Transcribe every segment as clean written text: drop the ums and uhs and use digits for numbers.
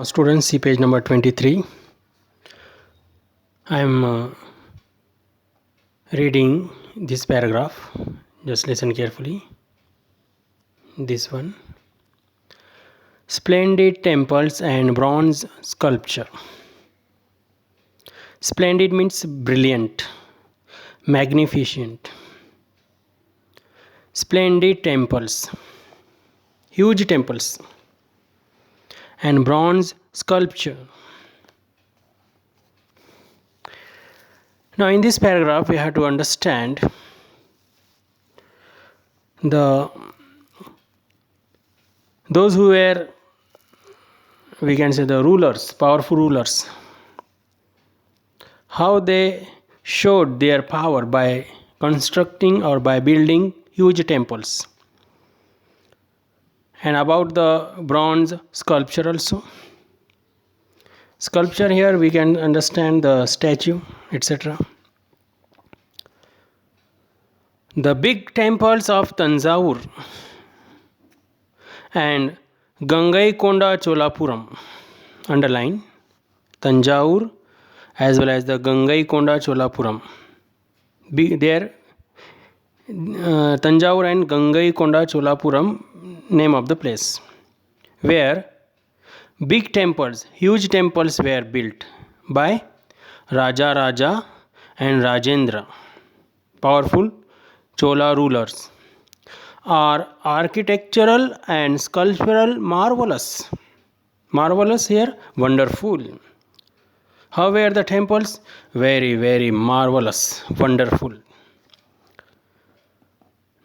Students, see page number 23. I am reading this paragraph. Just listen carefully. This one. Splendid temples and bronze sculpture. Splendid means brilliant, magnificent. Splendid temples, huge temples, and bronze sculpture. Now in this paragraph we have to understand those who were, we can say, the rulers, powerful rulers, how they showed their power by constructing or by building huge temples. And about the bronze sculpture also. Sculpture, here we can understand the statue, etc. The big temples of Tanjavur and Gangaikonda Cholapuram, underline Tanjavur as well as the Gangaikonda Cholapuram. There Tanjavur and Gangaikonda Cholapuram, name of the place, where big temples, huge temples were built by Raja and Rajendra, powerful Chola rulers, are architectural and sculptural marvelous. Marvelous here, wonderful. How were the temples? Very, very marvelous, wonderful.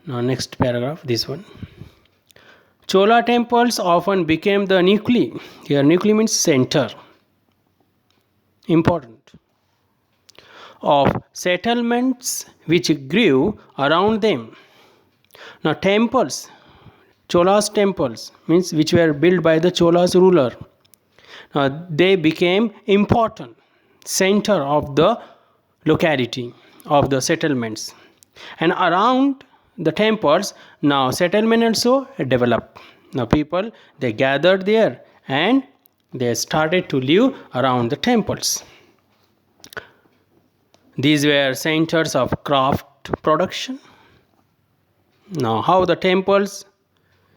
Now next paragraph, this one. Chola temples often became the nuclei. Here nuclei means center, important, of settlements which grew around them. Now temples, Cholas temples, means which were built by the Cholas ruler. Now they became important center of the locality, of the settlements. And around the temples, now settlement also developed. Now people, they gathered there and they started to live around the temples. These were centers of craft production. Now how the temples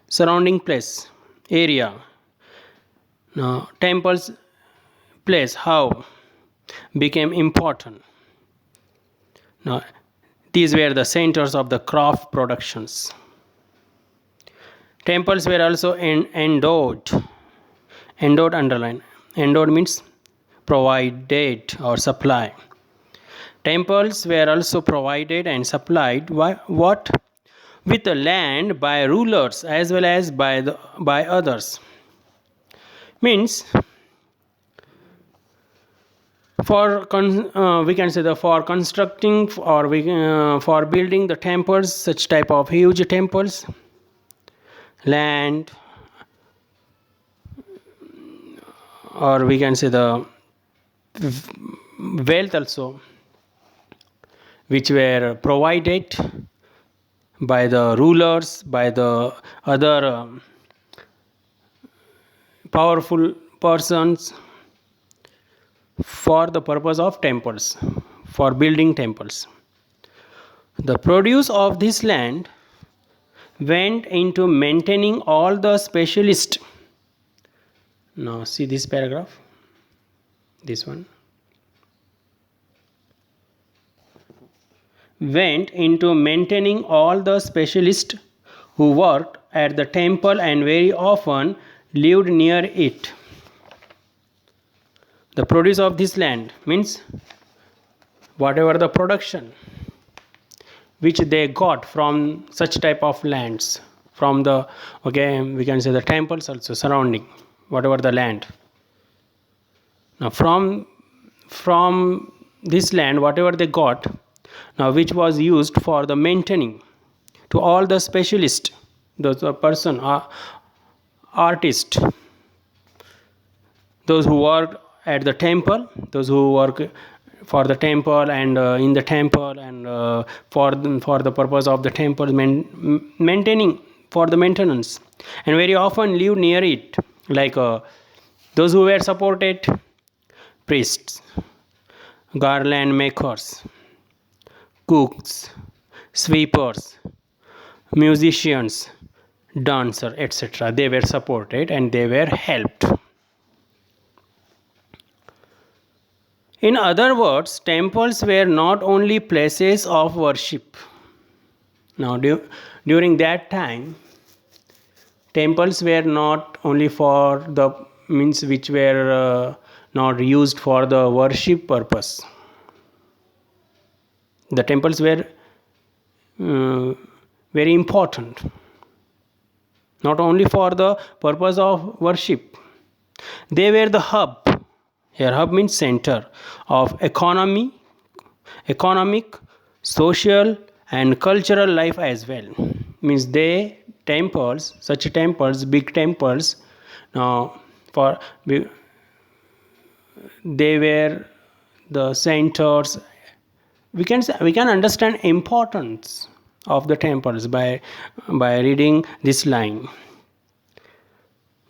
surrounding place, area, now temples place, how became important. Now these were the centers of the craft productions. Temples were also endowed, underline. Endowed means provided or supply. Temples were also provided and supplied what? With the land by rulers as well as by others. Means we can say for constructing or for building the temples, such type of huge temples, land, or we can say the wealth also, which were provided by the rulers, by the other powerful persons, for the purpose of temples, for building temples. The produce of this land went into maintaining all the specialists. Now see this paragraph, this one. Went into maintaining all the specialists who worked at the temple and very often lived near it. The produce of this land means whatever the production which they got from such type of lands, from the, we can say the temples also surrounding, whatever the land. Now from this land, whatever they got, now which was used for the maintaining to all the specialists, those person, artist, those who worked at the temple, those who work for the temple and in the temple and for the purpose of the temple, maintaining, for the maintenance, and very often live near it, like Those who were supported: priests, garland makers, cooks, sweepers, musicians, dancers, etc. They were supported and they were helped. In other words, temples were not only places of worship. Now, during that time, temples were not only for the means which were not used for the worship purpose. The temples were very important, not only for the purpose of worship. They were the hub. Here, hub means center of economic, social, and cultural life as well. Means such temples, big temples. Now, they were the centers. We can understand importance of the temples by reading this line.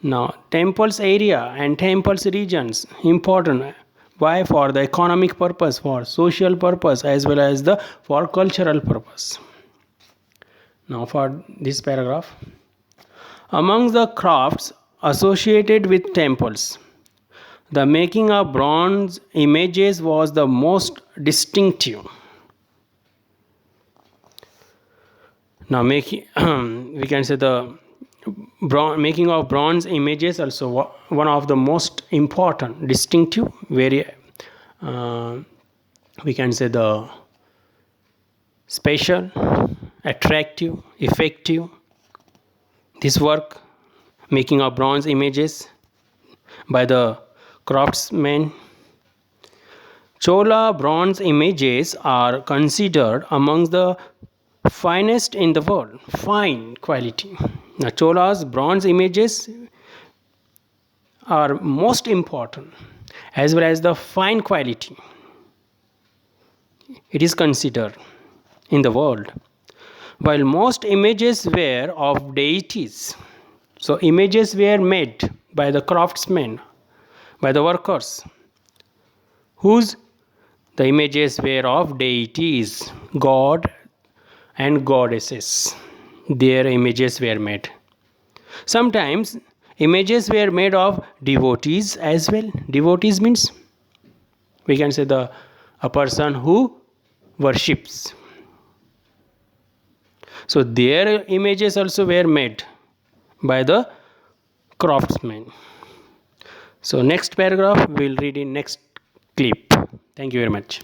Now, temples area and temples regions important. Why? For the economic purpose, for social purpose, as well as for cultural purpose. Now, for this paragraph, among the crafts associated with temples, the making of bronze images was the most distinctive. Now, we can say the making of bronze images also one of the most important, distinctive, very we can say the special, attractive, effective. This work, making of bronze images by the craftsmen. Chola bronze images are considered among the finest in the world, fine quality. Now, Chola's bronze images are most important as well as the fine quality. It is considered in the world. While most images were of deities, so images were made by the craftsmen, by the workers, whose the images were of deities, God and goddesses. Their images were made. Sometimes images were made of devotees as well. Devotees means we can say a person who worships. So their images also were made by the craftsmen. So next paragraph we'll read in next clip. Thank you very much.